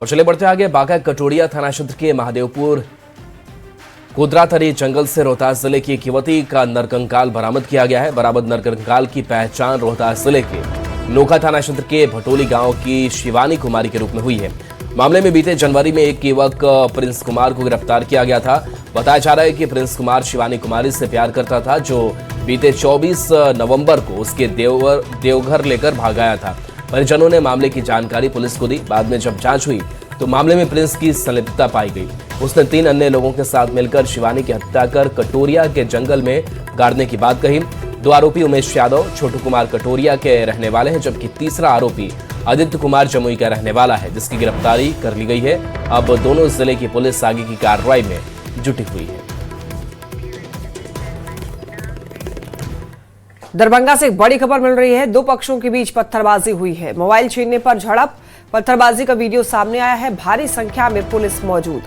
और चले बढ़ते आगे। बांका कटोरिया थाना क्षेत्र के महादेवपुर कोदराथरी जंगल से रोहतास जिले की एक युवती का नरकंकाल बरामद किया गया है। बरामद नरकंकाल की पहचान रोहतास जिले के नोखा थाना क्षेत्र के भटोली गांव की शिवानी कुमारी के रूप में हुई है। मामले में बीते जनवरी में एक युवक प्रिंस कुमार को गिरफ्तार किया गया था। बताया जा रहा है कि प्रिंस कुमार शिवानी कुमारी से प्यार करता था, जो बीते 24 नवंबर को उसके देवघर लेकर भाग आया था। परिजनों ने मामले की जानकारी पुलिस को दी। बाद में जब जांच हुई तो मामले में प्रिंस की संलिप्तता पाई गई। उसने 3 अन्य लोगों के साथ मिलकर शिवानी की हत्या कर कटोरिया के जंगल में गाड़ने की बात कही। 2 आरोपी उमेश यादव, छोटू कुमार कटोरिया के रहने वाले हैं, जबकि तीसरा आरोपी आदित्य कुमार जमुई का रहने वाला है, जिसकी गिरफ्तारी कर ली गई है। अब दोनों जिले की पुलिस आगे की कार्रवाई में जुटी हुई है। दरभंगा से एक बड़ी खबर मिल रही है। 2 पक्षों के बीच पत्थरबाजी हुई है। मोबाइल छीनने पर झड़प, पत्थरबाजी का वीडियो सामने आया है। भारी संख्या में पुलिस मौजूद।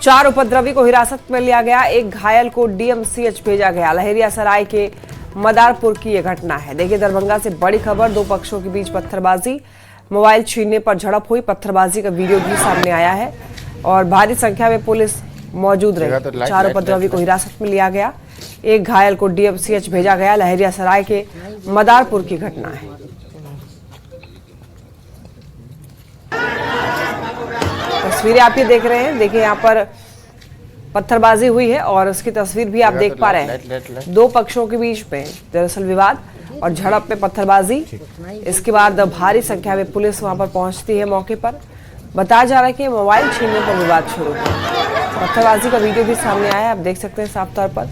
4 उपद्रवी को हिरासत में लिया गया। एक घायल को डीएमसीएच भेजा गया। लहरियासराय के मदारपुर की यह घटना है। देखिए, दरभंगा से बड़ी खबर। 2 पक्षों के बीच पत्थरबाजी, मोबाइल छीनने पर झड़प हुई। पत्थरबाजी का वीडियो भी सामने आया है और भारी संख्या में पुलिस मौजूद रही। 4 उपद्रवी को हिरासत में लिया गया। एक घायल को डीएमसीएच भेजा गया। लहरियासराय के मदारपुर की घटना है। तस्वीरें आप ये देख रहे हैं। देखिए, यहाँ पर पत्थरबाजी हुई है और उसकी तस्वीर भी आप देख पा रहे हैं। 2 पक्षों के बीच में दरअसल विवाद और झड़प में पत्थरबाजी। इसके बाद भारी संख्या में पुलिस वहां पर पहुंचती है मौके पर। बताया जा रहा है कि मोबाइल छीनने पर विवाद शुरू हुआ। पत्थरबाजी का वीडियो भी सामने आया है, आप देख सकते हैं साफ तौर पर,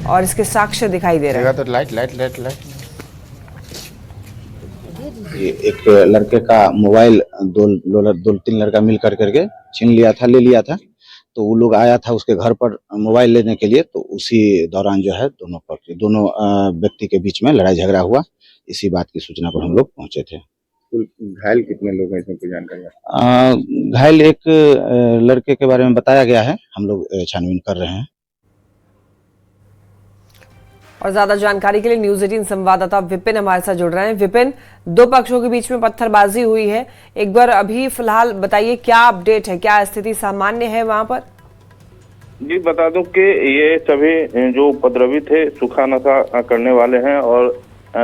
और इसके साक्ष्य दिखाई दे रहे हैं। तो लाइट एक लड़के का मोबाइल 2-3 लड़का मिल करके छीन लिया था, ले लिया था। तो वो लोग आया था उसके घर पर मोबाइल लेने के लिए। तो उसी दौरान जो है दोनों व्यक्ति के बीच में लड़ाई झगड़ा हुआ। इसी बात की सूचना पर हम लोग पहुंचे थे। घायल कितने लोग हैं, इसमें कोई जानकारी? घायल एक लड़के के बारे में बताया गया है। हम लोग छानबीन कर रहे हैं। और ज्यादा जानकारी के लिए न्यूज 18 संवाददाता विपिन हमारे साथ जुड़ रहे हैं। विपिन, 2 पक्षों के बीच में पत्थरबाजी हुई है। एक बार अभी फिलहाल बताइए क्या अपडेट है, क्या स्थिति सामान्य है वहां पर? जी, बता दूं कि ये सभी जो उपद्रवी थे सूखा नशा करने वाले हैं और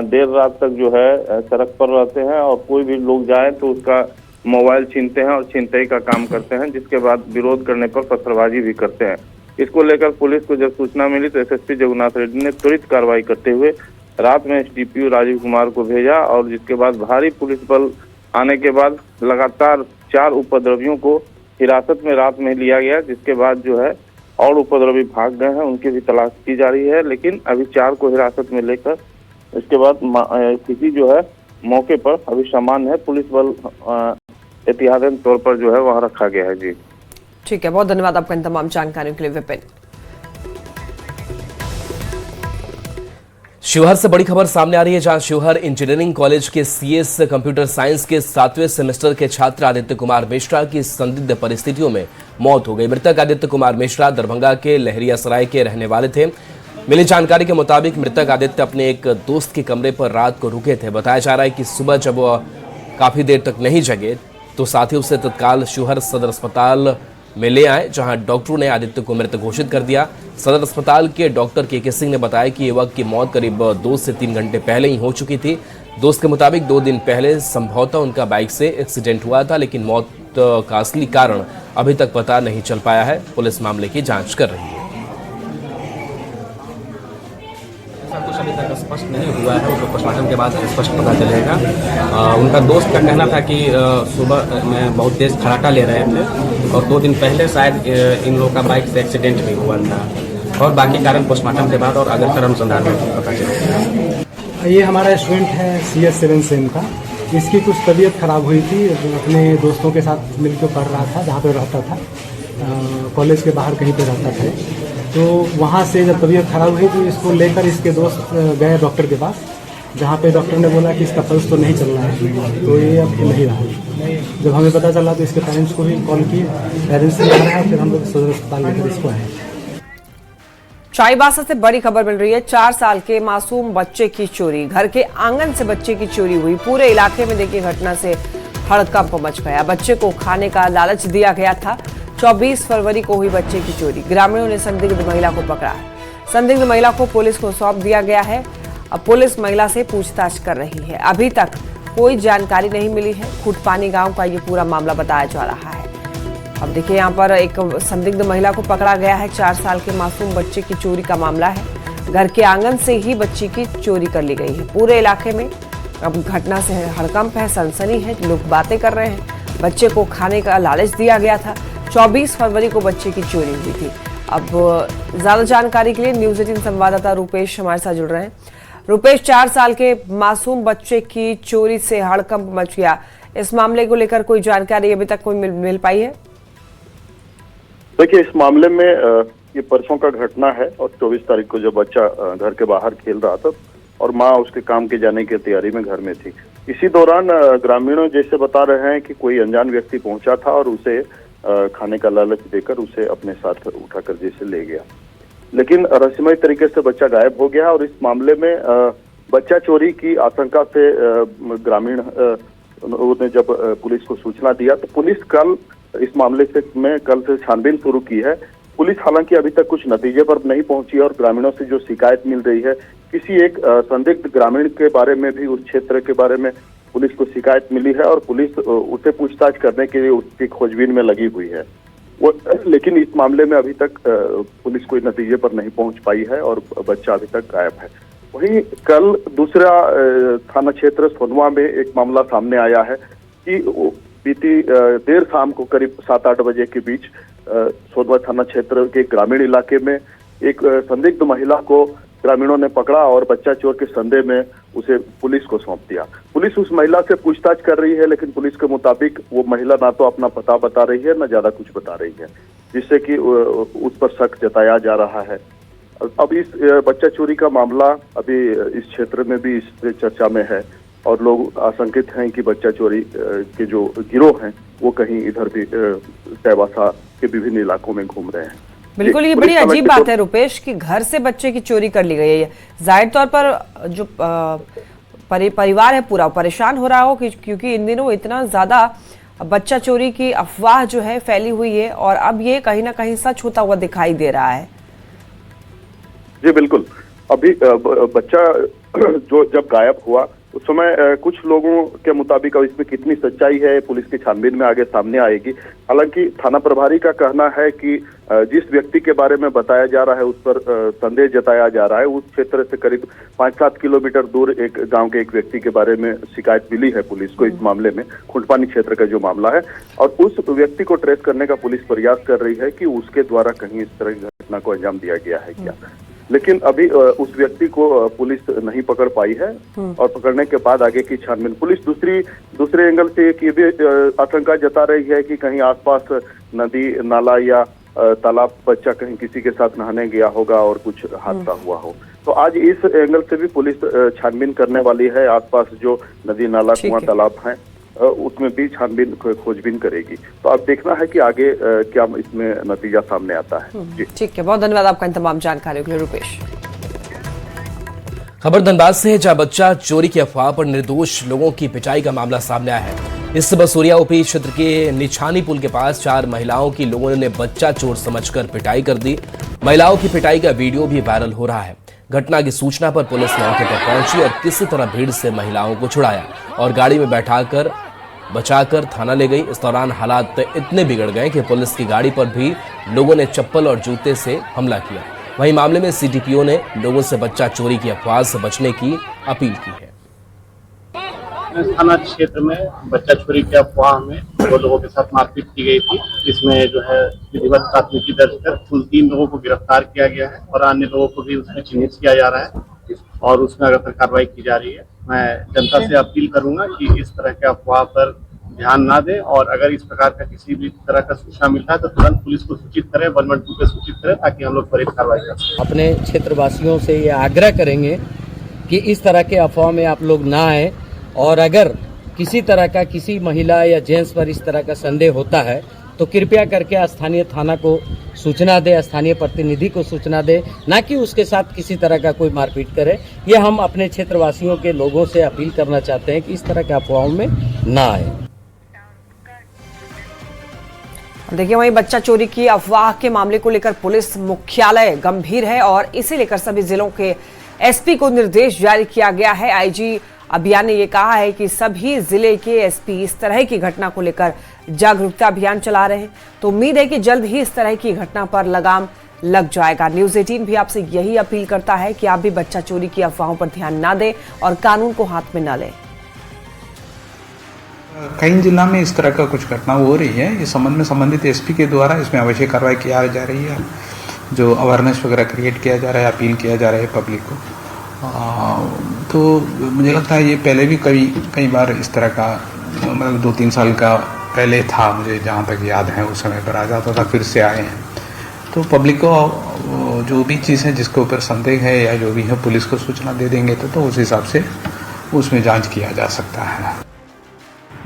देर रात तक जो है सड़क पर रहते हैं और कोई भी लोग जाए तो उसका मोबाइल छीनते हैं और छीनताई का काम करते हैं, जिसके बाद विरोध करने पर पत्थरबाजी भी करते हैं। इसको लेकर पुलिस को जब सूचना मिली तो एसएसपी जगन्नाथ रेड्डी ने त्वरित कार्रवाई करते हुए रात में एसडीपीओ राजीव कुमार को भेजा और जिसके बाद भारी पुलिस बल आने के बाद लगातार 4 उपद्रवियों को हिरासत में रात में लिया गया, जिसके बाद जो है और उपद्रवी भाग गए हैं, उनकी भी तलाश की जा रही है। लेकिन अभी 4 को हिरासत में लेकर इसके बाद स्थिति जो है मौके पर अभी सामान्य है। पुलिस बल एहतियातन तौर पर जो है वहाँ रखा गया है। जी ठीक है, बहुत धन्यवाद आपका इन तमाम जानकारियों के लिए विपिन। शिवहर से बड़ी खबर सामने आ रही है, जहां शिवहर इंजीनियरिंग कॉलेज के सीएस कंप्यूटर साइंस के 7वें सेमेस्टर के छात्र आदित्य कुमार मिश्रा की संदिग्ध परिस्थितियों में मौत हो गई। मृतक आदित्य कुमार मिश्रा दरभंगा के लहरियासराय के रहने वाले थे। मिली जानकारी के मुताबिक मृतक आदित्य अपने एक दोस्त के कमरे पर रात को रुके थे। बताया जा रहा है कि सुबह जब वह काफी देर तक नहीं जगे तो साथी उसे तत्काल शिवहर सदर अस्पताल में ले आए, जहां डॉक्टरों ने आदित्य को मृत घोषित कर दिया। सदर अस्पताल के डॉक्टर के सिंह ने बताया कि युवक की मौत करीब 2 से 3 घंटे पहले ही हो चुकी थी। दोस्त के मुताबिक 2 दिन पहले संभवतः उनका बाइक से एक्सीडेंट हुआ था, लेकिन मौत का असली कारण अभी तक पता नहीं चल पाया है। पुलिस मामले की जांच कर रही है। कुछ अभी तक स्पष्ट नहीं हुआ है, उसको पोस्टमार्टम के बाद स्पष्ट पता चलेगा। उनका दोस्त का कहना था कि सुबह में बहुत तेज खराटा ले रहे थे और 2 दिन पहले शायद इन लोगों का बाइक से एक्सीडेंट भी हुआ था, और बाकी कारण पोस्टमार्टम के बाद और अगले अनुसंधान में पता चलेगा। ये हमारा स्टूडेंट है CS 7 सेम का। इसकी कुछ तबीयत खराब हुई थी, अपने दोस्तों के साथ मिलकर पढ़ रहा था जहाँ पे रहता था, कॉलेज के बाहर कहीं पे रहता था। तो वहाँ से जब तबीयत खराब हुई तो इसको लेकर इसके दोस्त गए डॉक्टर के पास, जहाँ पे डॉक्टर ने बोला कि इसका पल्स तो नहीं चल रहा है, तो ये अब नहीं रहा। जब हमें पता चला तो इसके पेरेंट्स को भी कॉल किए, पेरेंट्स से आ रहा है, फिर हम लोग सदर अस्पताल लेकर इसको आए। चाईबासा से बड़ी खबर मिल रही है। 4 साल के मासूम बच्चे की चोरी, घर के आंगन से बच्चे की चोरी हुई। पूरे इलाके में देखिए घटना से हड़कंप मच गया। बच्चे को खाने का लालच दिया गया था। 24 फरवरी को हुई बच्चे की चोरी। ग्रामीणों ने संदिग्ध महिला को पकड़ा है। संदिग्ध महिला को पुलिस को सौंप दिया गया है। अब पुलिस महिला से पूछताछ कर रही है। अभी तक कोई जानकारी नहीं मिली है। खुटपानी गांव का ये पूरा मामला बताया जा रहा है। अब देखिए यहाँ पर एक संदिग्ध महिला को पकड़ा गया है। 4 साल के मासूम बच्चे की चोरी का मामला है। घर के आंगन से ही बच्ची की चोरी कर ली गई है। पूरे इलाके में अब घटना से हड़कंप है, सनसनी है। लोग बातें कर रहे हैं। बच्चे को खाने का लालच दिया गया था। 24 फरवरी को बच्चे की चोरी हुई थी। अब ज्यादा जानकारी के लिए न्यूज 18 संवाददाता रुपेश हमारे साथ जुड़ रहे हैं। रुपेश, 4 साल के मासूम बच्चे की चोरी से हड़कंप मच गया। इस मामले को लेकर कोई जानकारी अभी तक कोई मिल पाई है? देखिए, इस मामले में ये परसों का घटना है और 24 तारीख को जब बच्चा घर के बाहर खेल रहा था और माँ उसके काम के जाने की तैयारी में घर में थी। इसी दौरान ग्रामीणों जैसे बता रहे हैं कि कोई अनजान व्यक्ति पहुंचा था और उसे खाने का लालच देकर उसे अपने साथ उठाकर जैसे ले गया, लेकिन रहस्यमय तरीके से बच्चा गायब हो गया। और इस मामले में बच्चा चोरी की आशंका से ग्रामीण ने जब पुलिस को सूचना दिया तो पुलिस कल इस मामले में कल से छानबीन शुरू की है। पुलिस हालांकि अभी तक कुछ नतीजे पर नहीं पहुंची और ग्रामीणों से जो शिकायत मिल रही है, किसी एक संदिग्ध ग्रामीण के बारे में भी, उस क्षेत्र के बारे में पुलिस को शिकायत मिली है और पुलिस उसे पूछताछ करने के लिए उसकी खोजबीन में लगी हुई है। लेकिन इस मामले में अभी तक पुलिस कोई नतीजे पर नहीं पहुंच पाई है और बच्चा अभी तक गायब है। वहीं कल दूसरा थाना क्षेत्र सोनवा में एक मामला सामने आया है कि बीती देर शाम को करीब 7-8 बजे के बीच सोनवा थाना क्षेत्र के ग्रामीण इलाके में एक संदिग्ध महिला को ग्रामीणों ने पकड़ा और बच्चा चोर के संदेह में उसे पुलिस को सौंप दिया। पुलिस उस महिला से पूछताछ कर रही है, लेकिन पुलिस के मुताबिक वो महिला ना तो अपना पता बता रही है, ना ज्यादा कुछ बता रही है, जिससे कि उस पर शक जताया जा रहा है। अब इस बच्चा चोरी का मामला अभी इस क्षेत्र में भी इस चर्चा में है और लोग आशंकित हैं कि बच्चा चोरी के जो गिरोह हैं वो कहीं इधर भी चाईबासा के विभिन्न इलाकों में घूम रहे हैं। बिल्कुल, ये बड़ी अजीब बात है रुपेश कि घर से बच्चे की चोरी कर ली गई है। जाहिर तौर पर जो परिवार है पूरा परेशान हो रहा हो क्योंकि इन दिनों इतना ज्यादा बच्चा चोरी की अफवाह जो है फैली हुई है और अब ये कहीं ना कहीं सच होता हुआ दिखाई दे रहा है। जी बिल्कुल, अभी बच्चा जो जब गायब हुआ उस समय कुछ लोगों के मुताबिक अब इसमें कितनी सच्चाई है पुलिस की छानबीन में आगे सामने आएगी। हालांकि थाना प्रभारी का कहना है कि जिस व्यक्ति के बारे में बताया जा रहा है उस पर संदेह जताया जा रहा है। उस क्षेत्र से करीब 5-7 किलोमीटर दूर एक गांव के एक व्यक्ति के बारे में शिकायत मिली है पुलिस को इस मामले में, खुटपानी क्षेत्र का जो मामला है, और उस व्यक्ति को ट्रेस करने का पुलिस प्रयास कर रही है कि उसके द्वारा कहीं इस तरह की घटना को अंजाम दिया गया है क्या। लेकिन अभी उस व्यक्ति को पुलिस नहीं पकड़ पाई है और पकड़ने के बाद आगे की छानबीन पुलिस दूसरे एंगल से ये भी आशंका जता रही है कि कहीं आसपास नदी नाला या तालाब बच्चा कहीं किसी के साथ नहाने गया होगा और कुछ हादसा हुआ हो। तो आज इस एंगल से भी पुलिस छानबीन करने वाली है। आसपास जो नदी नाला कुआं तालाब हैं उसमें भी छानबीन खोजबीन करेगी। तो अब देखना है कि आगे क्या इसमें नतीजा सामने आता है। जी ठीक है, बहुत धन्यवाद आपका इन तमाम जानकारियों के लिए रुपेश। खबर धनबाद से है, जहां बच्चा चोरी की अफवाह पर निर्दोष लोगों की पिटाई का मामला सामने आया है। इस बसूरिया ओपी क्षेत्र के निछानी पुल के पास 4 महिलाओं की लोगों ने बच्चा चोर समझकर पिटाई कर दी। महिलाओं की पिटाई का वीडियो भी वायरल हो रहा है। घटना की सूचना पर पुलिस मौके पर पहुंची और किसी तरह भीड़ से महिलाओं को छुड़ाया और गाड़ी में बैठाकर बचाकर थाना ले गई। इस दौरान हालात इतने बिगड़ गए कि पुलिस की गाड़ी पर भी लोगों ने चप्पल और जूते से हमला किया। वहीं मामले में सीटीपीओ ने लोगों से बच्चा चोरी की अफवाह से बचने की अपील की है। थाना क्षेत्र में बच्चा चोरी की अफवाह में 2 लोगों के साथ मारपीट की गई थी। इसमें जो है विधिवत प्राथमिकी दर्ज कर कुल 3 लोगों को गिरफ्तार किया गया है और अन्य लोगों को भी उसमें चिन्हित किया जा रहा है और उसमें लगातार कार्रवाई की जा रही है। मैं जनता से अपील करूंगा कि इस तरह के अफवाह पर ध्यान ना दें और अगर इस प्रकार का किसी भी तरह का सूचना मिलता है तो तुरंत पुलिस को सूचित करें, 112 पे सूचित करें ताकि हम लोग त्वरित कार्रवाई कर सकें। अपने क्षेत्रवासियों से ये आग्रह करेंगे कि इस तरह के अफवाह में आप लोग ना आए और अगर किसी तरह का किसी महिला या जेंट्स पर इस तरह का संदेह होता है तो कृपया करके स्थानीय थाना को सूचना दे, स्थानीय प्रतिनिधि को सूचना दे, ना कि उसके साथ किसी तरह का कोई मारपीट करे। ये हम अपने क्षेत्रवासियों के लोगों से अपील करना चाहते हैं कि इस तरह के अफवाहों में ना आए। देखिए, वहीं बच्चा चोरी की अफवाह के मामले को लेकर पुलिस मुख्यालय गंभीर है और इसे लेकर सभी जिलों के एसपी को निर्देश जारी किया गया है। आईजी अभियान ने यह कहा है कि सभी जिले के एसपी इस तरह की घटना को लेकर जागरूकता अभियान चला रहे हैं, तो उम्मीद है कि जल्द ही इस तरह की घटना पर लगाम लग जाएगा। न्यूज़ 18 भी आपसे यही अपील करता है कि आप भी बच्चा चोरी की अफवाहों पर ध्यान ना दें और कानून को हाथ में न लें। कई जिला में इस तरह का कुछ घटना हो रही है। इस संबंध में संबंधित एसपी के द्वारा इसमें आवश्यक कार्रवाई की जा रही है, जो अवेयरनेस वगैरह क्रिएट किया जा रहा है, अपील किया जा रहा है पब्लिक को। तो मुझे लगता है ये पहले भी कई बार इस तरह का, मतलब 2-3 साल का पहले था, मुझे जहाँ तक याद है उस समय पर आ जाता था, फिर से आए हैं। तो पब्लिक को जो भी चीज़ है जिसके ऊपर संदेह है या जो भी है पुलिस को सूचना दे देंगे तो उस हिसाब से उसमें जांच किया जा सकता है।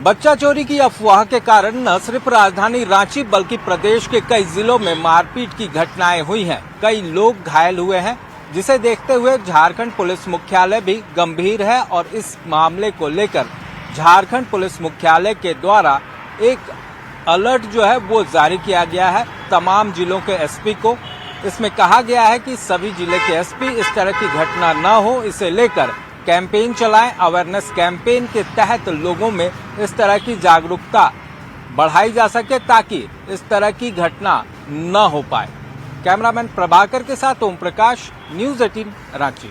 बच्चा चोरी की अफवाह के कारण न सिर्फ राजधानी रांची बल्कि प्रदेश के कई जिलों में मारपीट की घटनाएं हुई हैं। कई लोग घायल हुए हैं, जिसे देखते हुए झारखंड पुलिस मुख्यालय भी गंभीर है और इस मामले को लेकर झारखंड पुलिस मुख्यालय के द्वारा एक अलर्ट जो है वो जारी किया गया है तमाम जिलों के एसपी को। इसमें कहा गया है कि सभी जिले के एसपी इस तरह की घटना न हो, इसे लेकर कैंपेन चलाएं। अवेयरनेस कैंपेन के तहत लोगों में इस तरह की जागरूकता बढ़ाई जा सके ताकि इस तरह की घटना न हो पाए। कैमरामैन प्रभाकर के साथ ओम प्रकाश, न्यूज़ 18 रांची।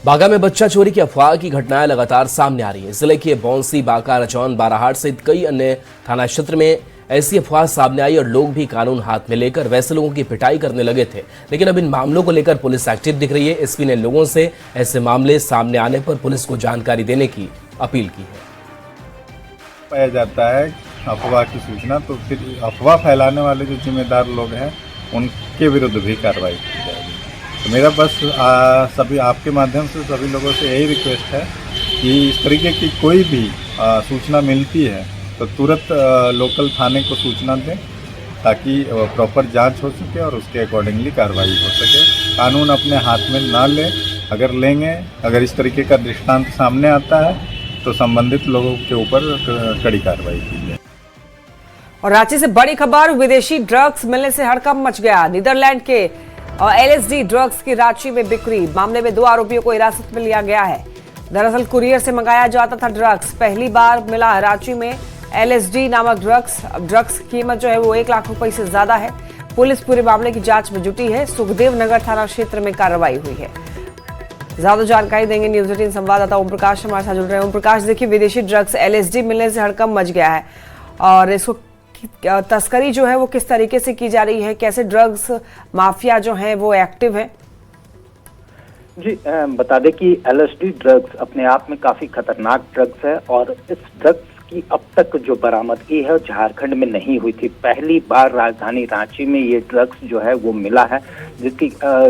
बागा में बच्चा चोरी की अफवाह की घटनाएं लगातार सामने आ रही है। जिले के बौंसी, बाका, रचौन, बाराहाट सहित कई अन्य थाना क्षेत्र में ऐसी अफवाह सामने आई और लोग भी कानून हाथ में लेकर वैसे लोगों की पिटाई करने लगे थे। लेकिन अब इन मामलों को लेकर पुलिस एक्टिव दिख रही है। एसपी ने लोगों से ऐसे मामले सामने आने पर पुलिस को जानकारी देने की अपील की है। पाया जाता है अफवाह की सूचना, तो फिर अफवाह फैलाने वाले जो जिम्मेदार लोग हैं उनके विरुद्ध भी कार्रवाई की जाएगी। तो मेरा बस सभी आपके माध्यम से सभी लोगों से यही रिक्वेस्ट है कि इस तरीके की कोई भी सूचना मिलती है तो तुरंत लोकल थाने को सूचना दें ताकि प्रॉपर जांच हो सके और उसके अकॉर्डिंगली कार्रवाई हो सके। कानून अपने हाथ में ना लें, अगर लेंगे, अगर इस तरीके का दृष्टांत सामने आता है तो संबंधित लोगों के ऊपर कड़ी कार्रवाई की जाए। और रांची से बड़ी खबर, विदेशी ड्रग्स मिलने से हड़कंप मच गया। नीदरलैंड के LSD ड्रग्स की रांची में बिक्री मामले में 2 आरोपियों को हिरासत में लिया गया है। दरअसल कुरियर से मंगाया जाता था ड्रग्स। पहली बार मिला रांची में LSD नामक ड्रग्स की कीमत जो है वो 1 लाख रुपए से ज्यादा है। पुलिस पूरे मामले की जांच में जुटी है। सुखदेव नगर थाना क्षेत्र में कार्रवाई हुई है। ज्यादा जानकारी देंगे न्यूज़ 18 संवाददाता ओम प्रकाश हमारे साथ जुड़ रहे हैं। ओम प्रकाश, देखिए, विदेशी ड्रग्स LSD मिलने से हड़कंप मच गया है और इसको तस्करी जो है वो किस तरीके से की जा रही है, कैसे ड्रग्स माफिया जो है वो एक्टिव है? जी, बता दें कि LSD ड्रग्स अपने आप में काफी खतरनाक ड्रग्स है और इस ड्रग्स की अब तक जो बरामदगी है झारखंड में नहीं हुई थी। पहली बार राजधानी रांची में ये ड्रग्स जो है वो मिला है, जिसकी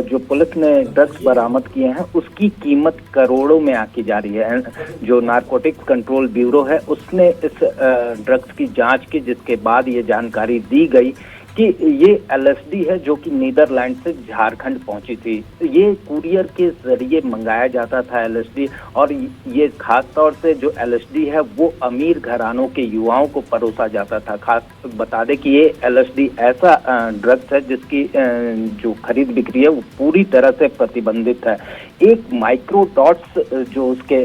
जो पुलिस ने ड्रग्स बरामद किए हैं उसकी कीमत करोड़ों में आकी जा रही है। जो नारकोटिक्स कंट्रोल ब्यूरो है उसने इस ड्रग्स की जांच की, जिसके बाद ये जानकारी दी गई कि ये LSD है जो कि नीदरलैंड से झारखंड पहुंची थी। ये कुरियर के जरिए मंगाया जाता था LSD और ये खास तौर से जो LSD है वो अमीर घरानों के युवाओं को परोसा जाता था। खास बता दें कि ये LSD ऐसा ड्रग्स है जिसकी जो खरीद बिक्री है वो पूरी तरह से प्रतिबंधित है। एक माइक्रो डॉट्स जो उसके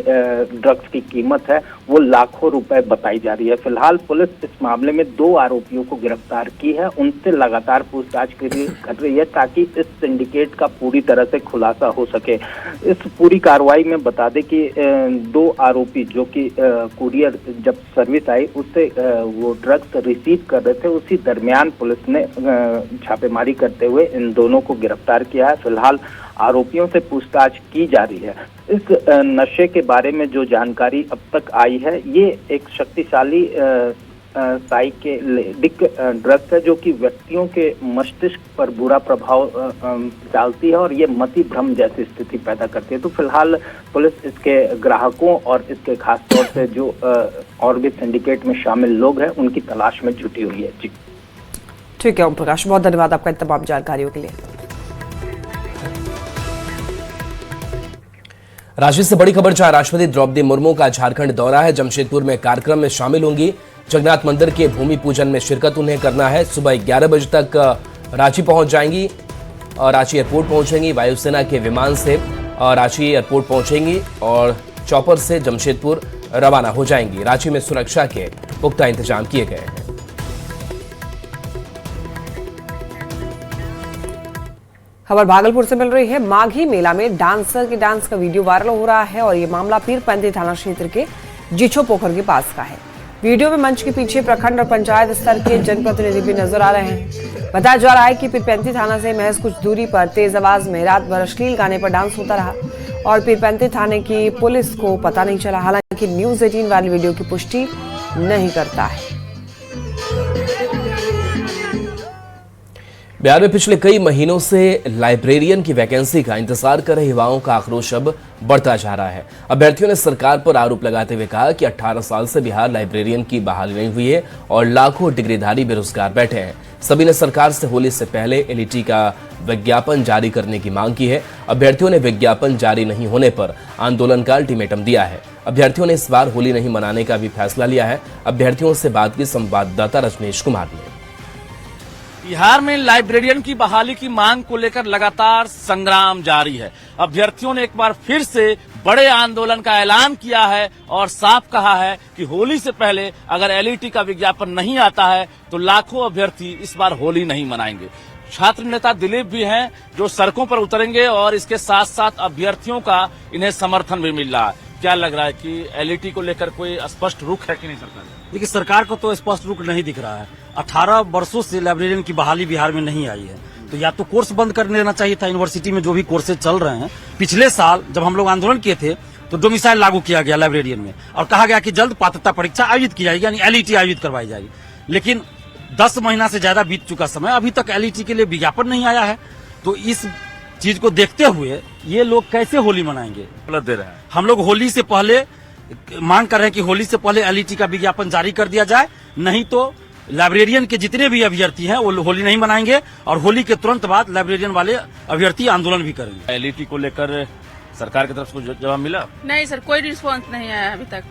ड्रग्स की कीमत है वो लाखों रुपए बताई जा रही है। फिलहाल पुलिस इस मामले में 2 आरोपियों को गिरफ्तार की है, उनसे लगातार पूछताछ कर रही है ताकि इस सिंडिकेट का पूरी तरह से खुलासा हो सके। इस पूरी कार्रवाई में बता दें कि 2 आरोपी जो कि कुरियर जब सर्विस आई उससे वो ड्रग्स रिसीव कर रहे थे, उसी दरमियान पुलिस ने छापेमारी करते हुए इन दोनों को गिरफ्तार किया है। फिलहाल आरोपियों से पूछताछ की जा रही है। इस नशे के बारे में जो जानकारी अब तक आई है, ये एक शक्तिशाली साइकेडेलिक ड्रग्स है जो कि व्यक्तियों के मस्तिष्क पर बुरा प्रभाव डालती है और ये मति भ्रम जैसी स्थिति पैदा करती है। तो फिलहाल पुलिस इसके ग्राहकों और इसके खास तौर से जो और भी सिंडिकेट में शामिल लोग हैं उनकी तलाश में जुटी हुई है। जी ठीक है ओम प्रकाश, बहुत धन्यवाद आपका इन तमाम जानकारियों के लिए। रांची से बड़ी खबर, जहां राष्ट्रपति द्रौपदी मुर्मू का झारखंड दौरा है। जमशेदपुर में कार्यक्रम में शामिल होंगी। जगन्नाथ मंदिर के भूमि पूजन में शिरकत उन्हें करना है। सुबह 11 बजे तक रांची पहुंच जाएंगी और रांची एयरपोर्ट पहुंचेंगी। वायुसेना के विमान से रांची एयरपोर्ट पहुंचेंगी और चॉपर से जमशेदपुर रवाना हो जाएंगी। रांची में सुरक्षा के पुख्ता इंतजाम किए गए हैं। खबर भागलपुर से मिल रही है। माघी मेला में डांसर के डांस का वीडियो वायरल हो रहा है और ये मामला पीरपैंती थाना क्षेत्र के जिछो पोखर के पास का है। वीडियो में मंच के पीछे प्रखंड और पंचायत स्तर के जनप्रतिनिधि भी नजर आ रहे हैं। बताया जा रहा है कि पीरपैंती थाना से महज कुछ दूरी पर तेज आवाज में रात भर अश्लील गाने पर डांस होता रहा और पीरपैंती थाने की पुलिस को पता नहीं चला। हालांकि न्यूज 18 वाली वीडियो की पुष्टि नहीं करता है। बिहार में पिछले कई महीनों से लाइब्रेरियन की वैकेंसी का इंतजार कर रहे युवाओं का आक्रोश अब बढ़ता जा रहा है। अभ्यर्थियों ने सरकार पर आरोप लगाते हुए कहा कि 18 साल से बिहार लाइब्रेरियन की बहाली नहीं हुई है और लाखों डिग्रीधारी बेरोजगार बैठे हैं। सभी ने सरकार से होली से पहले एलईटी का विज्ञापन जारी करने की मांग की है। अभ्यर्थियों ने विज्ञापन जारी नहीं होने पर आंदोलन का अल्टीमेटम दिया है। अभ्यर्थियों ने इस बार होली नहीं मनाने का भी फैसला लिया है। अभ्यर्थियों से बात की संवाददाता रजनीश कुमार ने। बिहार में लाइब्रेरियन की बहाली की मांग को लेकर लगातार संग्राम जारी है। अभ्यर्थियों ने एक बार फिर से बड़े आंदोलन का ऐलान किया है और साफ कहा है कि होली से पहले अगर एलईटी का विज्ञापन नहीं आता है तो लाखों अभ्यर्थी इस बार होली नहीं मनाएंगे। छात्र नेता दिलीप भी हैं जो सड़कों पर उतरेंगे और इसके साथ साथ अभ्यर्थियों का इन्हें समर्थन भी मिल रहा है। क्या लग रहा है कि एलईटी को लेकर कोई स्पष्ट रुख है कि नहीं सरकार? देखिए, सरकार को तो स्पष्ट रुख नहीं दिख रहा है। 18 वर्षों से लाइब्रेरियन की बहाली बिहार में नहीं आई है, तो या तो कोर्स बंद कर देना चाहिए था। यूनिवर्सिटी में जो भी कोर्सेज चल रहे हैं, पिछले साल जब हम लोग आंदोलन किए थे तो डोमिसाइल लागू किया गया लाइब्रेरियन में और कहा गया कि जल्द पात्रता परीक्षा आयोजित की जाएगी, यानी एलईटी आयोजित करवाई जाएगी। लेकिन 10 महीना से ज्यादा बीत चुका समय, अभी तक एलईटी के लिए विज्ञापन नहीं आया है। तो इस चीज को देखते हुए ये लोग कैसे होली मनाएंगे? दे रहे हैं। हम लोग होली से पहले मांग कर रहे हैं कि होली से पहले एलईटी का विज्ञापन जारी कर दिया जाए, नहीं तो लाइब्रेरियन के जितने भी अभ्यर्थी हैं वो होली नहीं मनाएंगे और होली के तुरंत बाद लाइब्रेरियन वाले अभ्यर्थी आंदोलन भी करेंगे। एलईटी को लेकर सरकार की तरफ से जवाब मिला? नहीं सर, कोई रिस्पॉन्स नहीं आया अभी तक।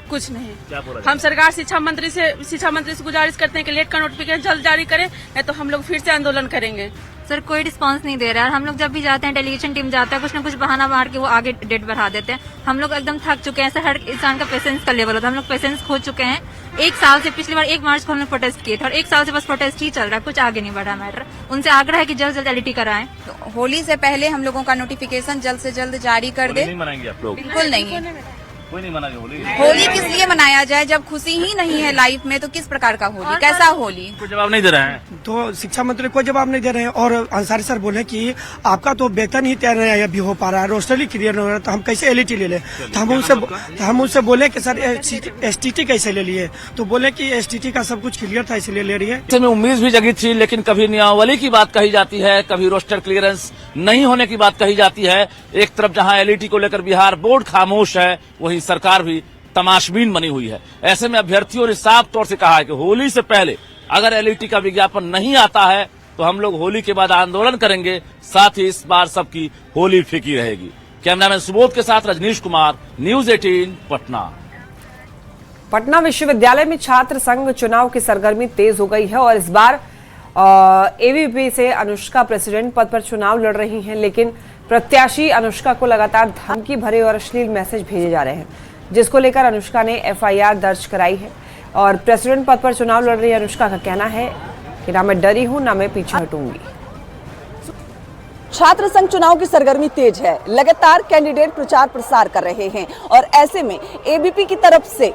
कुछ नहीं। क्या बोला? हम सरकार शिक्षा मंत्री से गुजारिश करते हैं कि लेट का नोटिफिकेशन जल्द जारी करें, नहीं तो हम लोग फिर से आंदोलन करेंगे। सर कोई रिस्पांस नहीं दे रहा है। हम लोग जब भी जाते हैं, डेलीगेशन टीम जाता है, कुछ ना कुछ बहाना मार के वो आगे डेट बढ़ा देते हैं। हम लोग एकदम थक चुके हैं सर। हर इंसान का पेशेंस का लेवल होता है, हम लोग पेशेंस खो चुके हैं। 1 साल से, पिछली बार 1 मार्च को हम लोग प्रोटेस्ट किए थे और 1 साल से बस प्रोटेस्ट ही चल रहा है, कुछ आगे नहीं बढ़ा मैटर। उनसे आग्रह है कि जल्द जल्द एलईटी कराएं। तो होली से पहले हम लोगों का नोटिफिकेशन जल्द से जल्द जारी कर दे। नहीं मनाएंगे आप लोग? बिल्कुल नहीं। कोई नहीं मनाएगा होली? होली किस लिए मनाया जाए जब खुशी ही नहीं है लाइफ में? तो किस प्रकार का होली, कैसा होली? कोई जवाब नहीं दे रहे हैं। तो शिक्षा मंत्री कोई जवाब नहीं दे रहे हैं और अंसारी सर बोले कि आपका तो वेतन ही तय नहीं अभी हो पा रहा है, रोस्टर ही क्लियर नहीं हो रहा, तो हम कैसे एलईटी ले लें? तो हम उनसे बोले कि सर एसटीटी कैसे ले लिए? तो बोले कि एसटीटी का सब कुछ क्लियर था इसलिए ले रही है। इसमें उम्मीद भी जगी थी, लेकिन कभी नियमावली की बात कही जाती है, कभी रोस्टर क्लियरेंस नहीं होने की बात कही जाती है। एक तरफ जहां एलईटी को लेकर बिहार बोर्ड खामोश है, वहीं सरकार भी तमाशबीन बनी हुई है। ऐसे में अभ्यर्थियों ने साफ तौर से कहा है कि होली से पहले अगर एलईटी का विज्ञापन नहीं आता है तो हम लोग होली के बाद आंदोलन करेंगे। साथ ही इस बार सबकी होली फीकी रहेगी। कैमरामैन सुबोध के साथ रजनीश कुमार, न्यूज 18 पटना। पटना विश्वविद्यालय में छात्र संघ चुनाव की सरगर्मी तेज हो गई है और इस बार एबीवीपी से अनुष्का प्रेसिडेंट पद पर चुनाव लड़ रही हैं, लेकिन प्रत्याशी अनुष्का को लगातार धमकी भरे और अश्लील मैसेज भेजे जा रहे हैं, जिसको लेकर अनुष्का ने एफआईआर दर्ज कराई है। और प्रेसिडेंट पद पर चुनाव लड़ रही अनुष्का का कहना है कि ना मैं डरी हूं ना मैं पीछे हटूंगी। छात्र संघ चुनाव की सरगर्मी तेज है, लगातार कैंडिडेट प्रचार प्रसार कर रहे हैं और ऐसे में एबीपी की तरफ से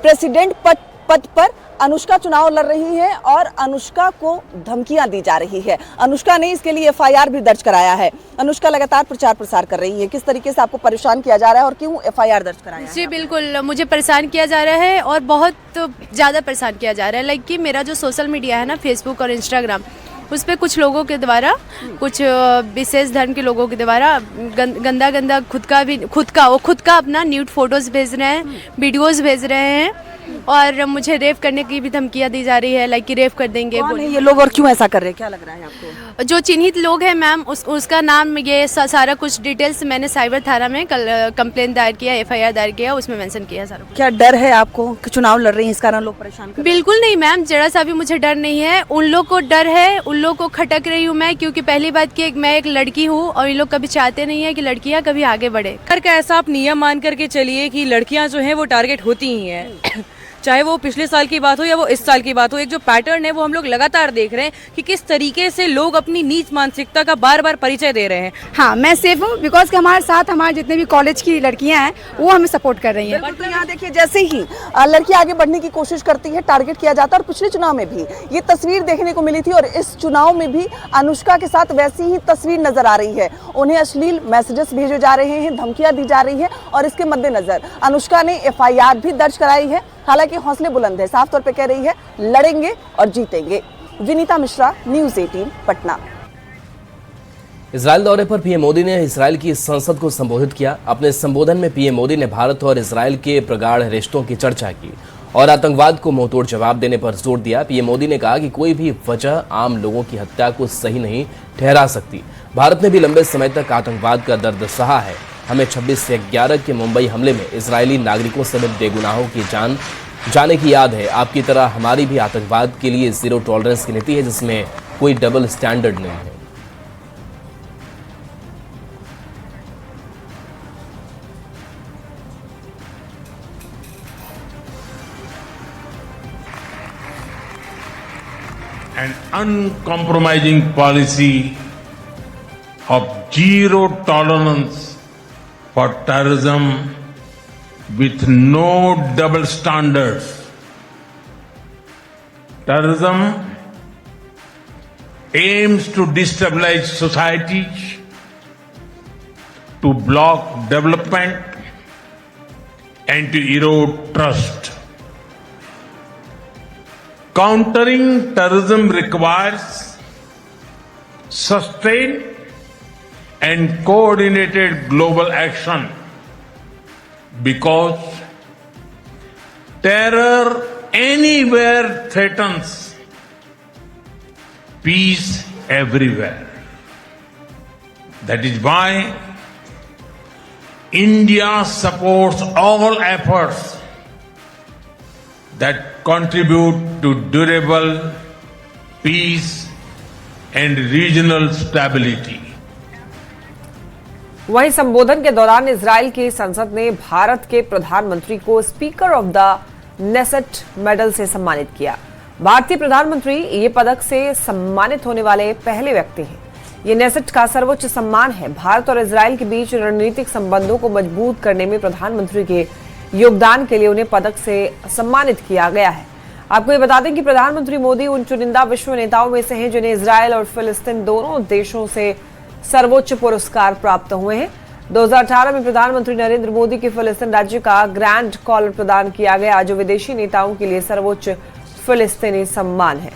प्रेसिडेंट पद पर अनुष्का चुनाव लड़ रही है और अनुष्का को धमकियां दी जा रही है। अनुष्का ने इसके लिए एफआईआर भी दर्ज कराया है। अनुष्का लगातार प्रचार प्रसार कर रही है, किस तरीके से आपको परेशान किया जा रहा है और क्यों एफआईआर दर्ज कराया है? जी बिल्कुल, मुझे परेशान किया जा रहा है और बहुत ज़्यादा परेशान किया जा रहा है। लाइक कि मेरा जो सोशल मीडिया है ना, फेसबुक और इंस्टाग्राम, उस पर कुछ लोगों के द्वारा, कुछ विशेष धर्म के लोगों के द्वारा गंदा खुद का अपना न्यूड फोटोज भेज रहे हैं, वीडियोस भेज रहे हैं और मुझे रेप करने की भी धमकियाँ दी जा रही है, लाइक कि रेप कर देंगे। कौन है ये लोग और क्यों ऐसा कर रहे हैं, क्या लग रहा है आपको? जो चिन्हित लोग हैं मैम, उसका नाम, ये सारा कुछ डिटेल्स मैंने साइबर थाना में कल कंप्लेंट दायर किया, FIR दायर किया, उसमें मेंशन किया सारा। क्या डर है आपको कि चुनाव लड़ रही हैं इस कारण लोग परेशान कर रहे हैं? बिल्कुल नहीं मैम, जरा सा भी मुझे डर नहीं है। उन लोग को डर है, उन लोग को खटक रही हूँ मैं, क्योंकि पहली बात कि मैं एक लड़की हूँ और इन लोग कभी चाहते नहीं है कि लड़कियाँ कभी आगे बढ़े। का ऐसा आप नियम मान करके चलिए कि लड़कियां जो हैं वो टारगेट होती ही हैं, चाहे वो पिछले साल की बात हो या वो इस साल की बात हो। एक जो पैटर्न है वो हम लोग लगातार देख रहे हैं कि किस तरीके से लोग अपनी नीच मानसिकता का बार बार परिचय दे रहे हैं। हाँ, मैं सेफ हूँ बिकॉज कि हमारे साथ हमारे जितने भी कॉलेज की लड़कियां हैं वो हमें सपोर्ट कर रही हैं। तो यहाँ देखिए, जैसे ही लड़की आगे बढ़ने की कोशिश करती है टारगेट किया जाता है, और पिछले चुनाव में भी ये तस्वीर देखने को मिली थी और इस चुनाव में भी अनुष्का के साथ वैसी ही तस्वीर नजर आ रही है। उन्हें अश्लील मैसेजेस भेजे जा रहे हैं, धमकियां दी जा रही है और इसके मद्देनजर अनुष्का ने FIR भी दर्ज कराई है। हालांकि हौसले बुलंद है, साफ तौर पे कह रही है लड़ेंगे और जीतेंगे। विनीता मिश्रा, न्यूज़ 18 पटना। इजराइल दौरे पर पीएम मोदी ने इजराइल की संसद को संबोधित किया। अपने संबोधन में पीएम मोदी ने भारत और इजराइल के प्रगाढ़ रिश्तों की चर्चा की और आतंकवाद को मुंहतोड़ जवाब देने पर जोर दिया। पीएम मोदी ने कहा कि कोई भी वजह आम लोगों की हत्या को सही नहीं ठहरा सकती। भारत ने भी लंबे समय तक आतंकवाद का दर्द सहा है। हमें 26 से 11 के मुंबई हमले में इजरायली नागरिकों समेत बेगुनाहों की जान जाने की याद है। आपकी तरह हमारी भी आतंकवाद के लिए जीरो टॉलरेंस की नीति है, जिसमें कोई डबल स्टैंडर्ड नहीं है। An uncompromising policy of zero tolerance for terrorism with no double standards. Terrorism aims to destabilize societies, to block development and to erode trust. Countering terrorism requires sustained and coordinated global action because terror anywhere threatens peace everywhere. That is why India supports all efforts that contribute to durable peace and regional stability. वहीं संबोधन के दौरान Israel की संसद ने भारत के प्रधानमंत्री को speaker of the Knesset medal से सम्मानित किया। भारतीय प्रधानमंत्री ये पदक से सम्मानित होने वाले पहले व्यक्ति हैं। ये नेसेट का सर्वोच्च सम्मान है। भारत और इजराइल के बीच रणनीतिक संबंधों को मजबूत करने में प्रधानमंत्री के योगदान के लिए उन्हें पदक से सम्मानित किया गया है। आपको ये बता दें कि प्रधानमंत्री मोदी उन चुनिंदा विश्व नेताओं में से हैं जिन्हें इजराइल और फिलिस्तीन दोनों देशों से सर्वोच्च पुरस्कार प्राप्त हुए हैं। 2018 में प्रधानमंत्री नरेंद्र मोदी के फिलिस्तीन राज्य का ग्रैंड कॉलर प्रदान किया गया, जो विदेशी नेताओं के लिए सर्वोच्च फिलिस्तीनी सम्मान है।